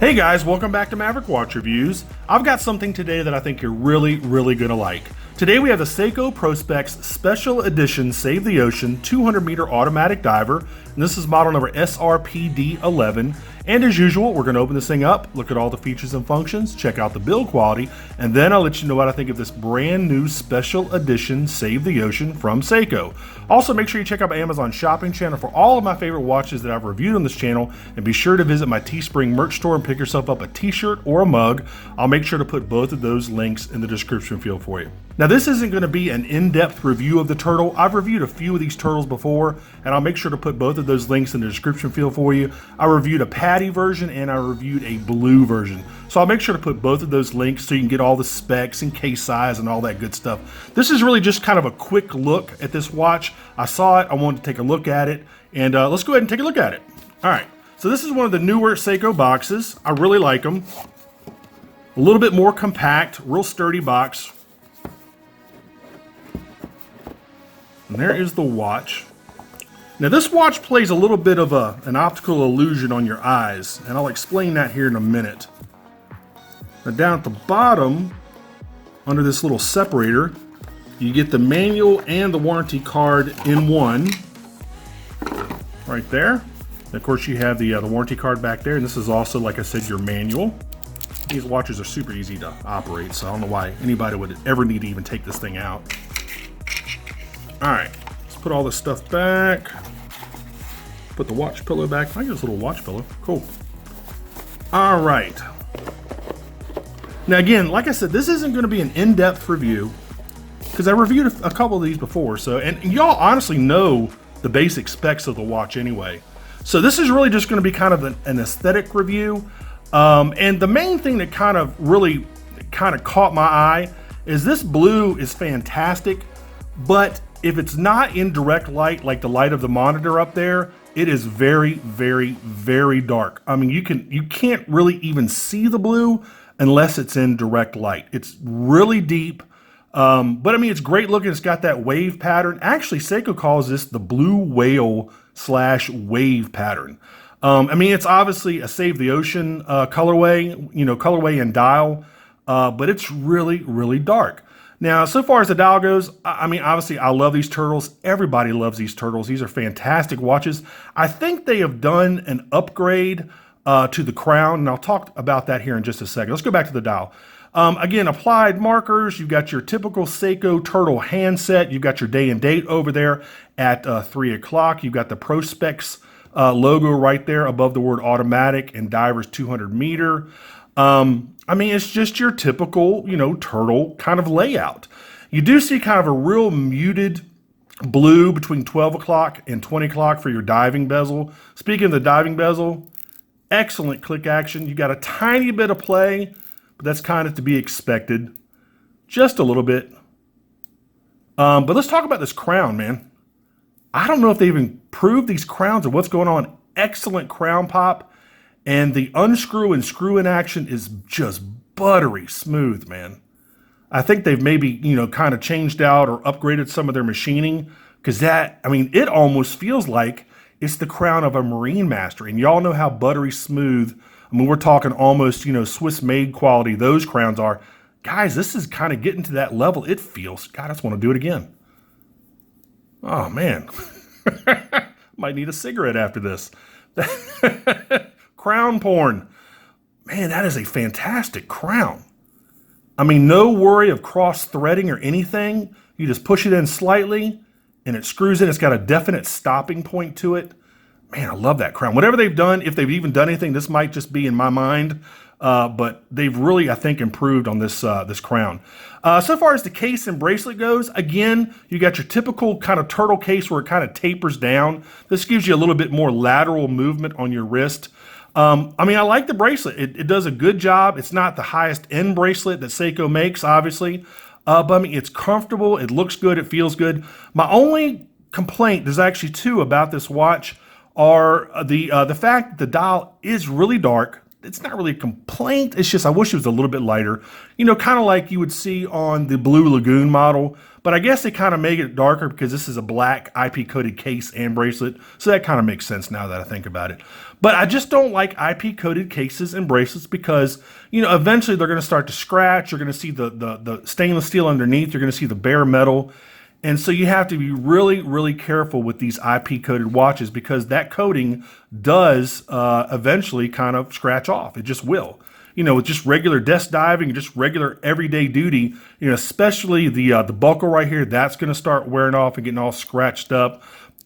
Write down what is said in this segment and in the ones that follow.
Hey guys, welcome back to Maverick Watch Reviews. I've got something today that I think you're really gonna like. Today we have the Seiko Prospex Special Edition Save the Ocean 200 meter automatic diver, and this is model number SRPD11. And as usual, we're gonna open this thing up, look at all the features and functions, check out the build quality, and then I'll let you know what I think of this brand new Special Edition Save the Ocean from Seiko. Also, make sure you check out my Amazon shopping channel for all of my favorite watches that I've reviewed on this channel, and be sure to visit my Teespring merch store and pick yourself up a t-shirt or a mug. I'll make sure to put both of those links in the description field for you. Now, this isn't going to be an in-depth review of the Turtle. I've reviewed a few of these Turtles before, and I'll make sure to put both of those links in the description field for you. I reviewed a Patty version and I reviewed a blue version. So I'll make sure to put both of those links so you can get all the specs and case size and all that good stuff. This is really just kind of a quick look at this watch. I saw it, I wanted to take a look at it, and let's go ahead and take a look at it. All right, so this is one of the newer Seiko boxes. I really like them. A little bit more compact, real sturdy box. And there is the watch. Now this watch plays a little bit of an optical illusion on your eyes, and I'll explain that here in a minute. Now down at the bottom, under this little separator, you get the manual and the warranty card in one. Right there. And of course you have the warranty card back there, and this is also, like I said, your manual. These watches are super easy to operate, so I don't know why anybody would ever need to even take this thing out. All right, let's put all this stuff back. Put the watch pillow back. I got this little watch pillow. Cool. All right. Now again, like I said, this isn't going to be an in-depth review because I reviewed a couple of these before. So, and y'all honestly know the basic specs of the watch anyway. So this is really just going to be kind of an aesthetic review. And the main thing that kind of caught my eye is this blue is fantastic, but if it's not in direct light, like the light of the monitor up there, it is very dark. I mean, you can't really even see the blue unless it's in direct light. It's really deep, but I mean, it's great looking. It's got that wave pattern. Actually, Seiko calls this the blue whale / wave pattern. I mean, it's obviously a Save the Ocean colorway, colorway and dial, but it's really dark. Now, so far as the dial goes, I mean, obviously, I love these Turtles. Everybody loves these Turtles. These are fantastic watches. I think they have done an upgrade to the crown, and I'll talk about that here in just a second. Let's go back to the dial. Again, applied markers. You've got your typical Seiko Turtle handset. You've got your day and date over there at 3 o'clock. You've got the Prospex logo right there above the word automatic and divers 200 meter. I mean, it's just your typical, Turtle kind of layout. You do see kind of a real muted blue between 12 o'clock and 20 o'clock for your diving bezel. Speaking of the diving bezel, excellent click action. You got a tiny bit of play, but that's kind of to be expected. Just a little bit. But let's talk about this crown, man. I don't know if they've improved these crowns or what's going on. Excellent crown pop. And the unscrew and screw in action is just buttery smooth, man. I think they've maybe, kind of changed out or upgraded some of their machining, because it almost feels like it's the crown of a Marine Master. And y'all know how buttery smooth, I mean, we're talking almost, Swiss made quality those crowns are. Guys, this is kind of getting to that level. It feels, God, I just want to do it again. Oh, man. Might need a cigarette after this. Crown porn. Man, that is a fantastic crown. I mean, no worry of cross threading or anything. You just push it in slightly and it screws in. It's got a definite stopping point to it. Man, I love that crown. Whatever they've done, if they've even done anything, this might just be in my mind, but they've really, I think, improved on this crown. So far as the case and bracelet goes, again, you got your typical kind of Turtle case where it kind of tapers down. This gives you a little bit more lateral movement on your wrist. I mean, I like the bracelet. It does a good job. It's not the highest end bracelet that Seiko makes, obviously. But I mean, it's comfortable. It looks good. It feels good. My only complaint, there's actually two about this watch, are the fact that the dial is really dark. it's not really a complaint. It's just I wish it was a little bit lighter. You know, kind of like you would see on the Blue Lagoon model. But I guess they kind of make it darker because this is a black IP-coated case and bracelet. So that kind of makes sense now that I think about it. But I just don't like IP-coated cases and bracelets because, you know, eventually they're going to start to scratch. You're going to see the stainless steel underneath. You're going to see the bare metal. And so you have to be really, really careful with these IP-coated watches because that coating does eventually kind of scratch off. It just will. You know, with just regular desk diving, just regular everyday duty, you know, especially the buckle right here, that's going to start wearing off and getting all scratched up.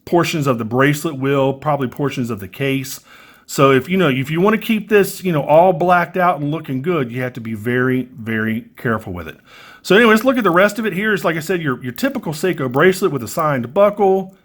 Portions of the bracelet will, probably portions of the case. So if you want to keep this, you know, all blacked out and looking good, you have to be very, very careful with it. So anyway, let's look at the rest of it. Here's, like I said, your typical Seiko bracelet with a signed buckle.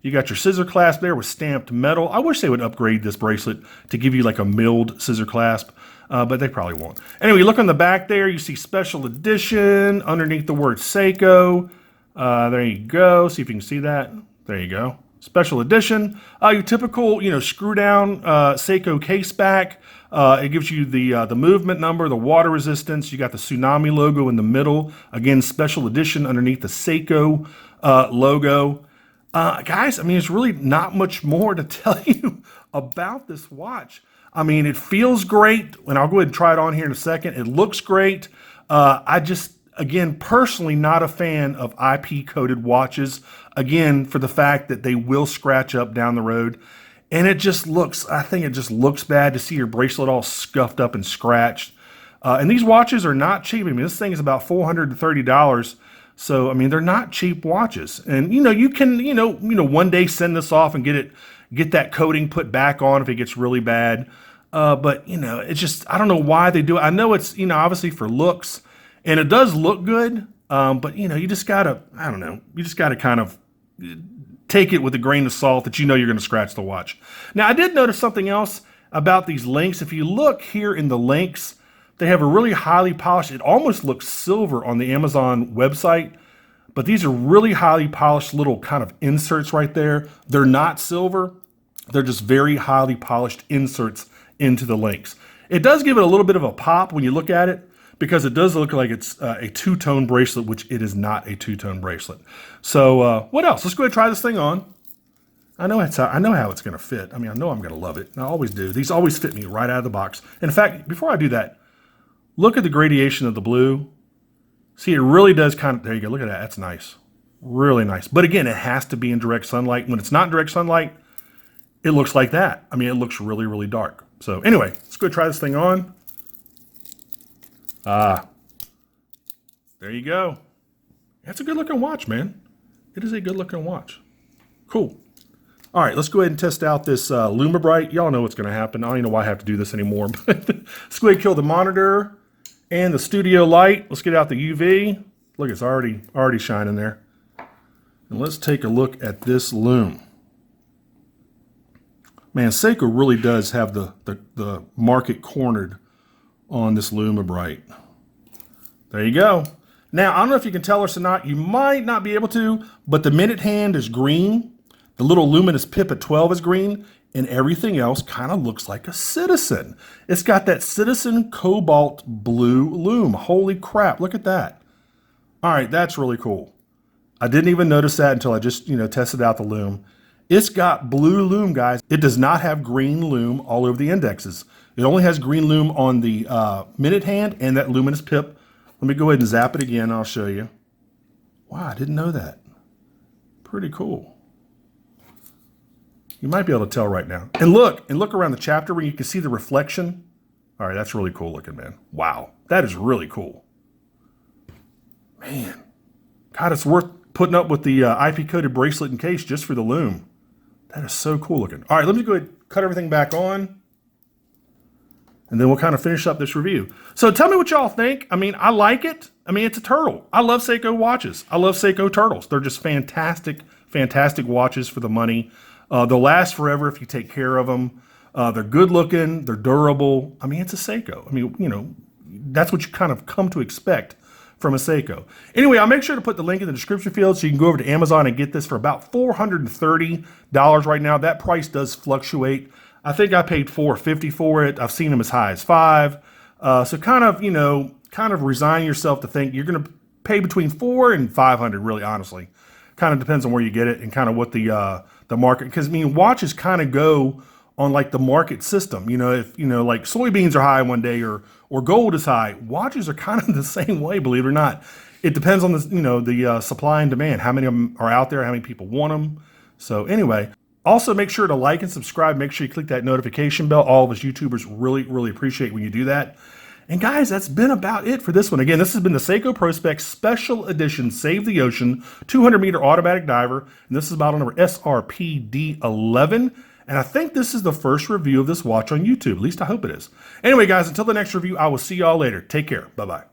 You got your scissor clasp there with stamped metal. I wish they would upgrade this bracelet to give you like a milled scissor clasp. But they probably won't. Anyway, you look on the back there, you see special edition underneath the word Seiko. There you go. See if you can see that. There you go. Special edition. Your typical, you know, screw down Seiko case back. It gives you the movement number, the water resistance. You got the tsunami logo in the middle. Again, special edition underneath the Seiko logo. Guys, I mean, there's really not much more to tell you about this watch. I mean, it feels great, and I'll go ahead and try it on here in a second. It looks great. I just, again, personally not a fan of IP-coated watches, again, for the fact that they will scratch up down the road. And it just looks, I think it just looks bad to see your bracelet all scuffed up and scratched. And these watches are not cheap. I mean, this thing is about $430. So, I mean, they're not cheap watches. And, you know, you can, one day send this off and get that coating put back on if it gets really bad. But, you know, it's just, I don't know why they do it. I know it's, you know, obviously for looks, and it does look good. But, you know, you just gotta, I don't know, you just gotta kind of take it with a grain of salt that you know you're going to scratch the watch. Now, I did notice something else about these links. If you look here in the links, they have a really highly polished, it almost looks silver on the Amazon website, but these are really highly polished little kind of inserts right there. They're not silver. They're just very highly polished inserts into the links. It does give it a little bit of a pop when you look at it because it does look like it's a two-tone bracelet, which it is not a two-tone bracelet. So what else? Let's go ahead and try this thing on. I know how it's going to fit. I mean, I know I'm going to love it. I always do. These always fit me right out of the box. In fact, before I do that, look at the gradation of the blue. See, it really does kind of, there you go, look at that, that's nice. Really nice. But again, it has to be in direct sunlight. When it's not in direct sunlight, it looks like that. I mean, it looks really, really dark. So anyway, let's go try this thing on. There you go. That's a good looking watch, man. It is a good looking watch. Cool. All right, let's go ahead and test out this LumiBrite. Y'all know what's going to happen. I don't even know why I have to do this anymore. But let's go ahead and kill the monitor and the studio light. Let's get out the UV. Look, it's already shining there. And let's take a look at this Lume. Man, Seiko really does have the market cornered on this LumiBrite. There you go. Now, I don't know if you can tell us or not. You might not be able to, but the minute hand is green. The little luminous pip at 12 is green, and everything else kind of looks like a Citizen. It's got that Citizen cobalt blue lume. Holy crap, look at that. All right, that's really cool. I didn't even notice that until I just, tested out the lume. It's got blue lume, guys. It does not have green lume all over the indexes. It only has green lume on the minute hand and that luminous pip. Let me go ahead and zap it again. I'll show you. Wow, I didn't know that. Pretty cool. You might be able to tell right now. And look around the chapter where you can see the reflection. All right, that's really cool looking, man. Wow, that is really cool. Man, God, it's worth putting up with the IP-coated bracelet and case just for the lume. That is so cool looking. All right, let me go ahead and cut everything back on. And then we'll kind of finish up this review. So tell me what y'all think. I mean, I like it. I mean, it's a turtle. I love Seiko watches. I love Seiko Turtles. They're just fantastic, fantastic watches for the money. They'll last forever if you take care of them. They're good looking. They're durable. I mean, it's a Seiko. I mean, that's what you kind of come to expect from a Seiko. Anyway, I'll make sure to put the link in the description field so you can go over to Amazon and get this for about $430 right now. That price does fluctuate. I think I paid $4.50 for it. I've seen them as high as $5. So kind of, you know, kind of resign yourself to think you're going to pay between $400 and $500, really, honestly. Kind of depends on where you get it and kind of what the market, because I mean, watches kind of go on like the market system. You know, if, you know, like soybeans are high one day or gold is high, watches are kind of the same way, believe it or not. It depends on the, you know, the supply and demand, how many of them are out there, how many people want them. So anyway, also make sure to like and subscribe. Make sure you click that notification bell. All of us YouTubers really, really appreciate when you do that. And guys, that's been about it for this one. Again, this has been the Seiko Prospex Special Edition Save the Ocean 200-meter automatic diver. And this is model number SRPD11. And I think this is the first review of this watch on YouTube. At least I hope it is. Anyway, guys, until the next review, I will see y'all later. Take care. Bye-bye.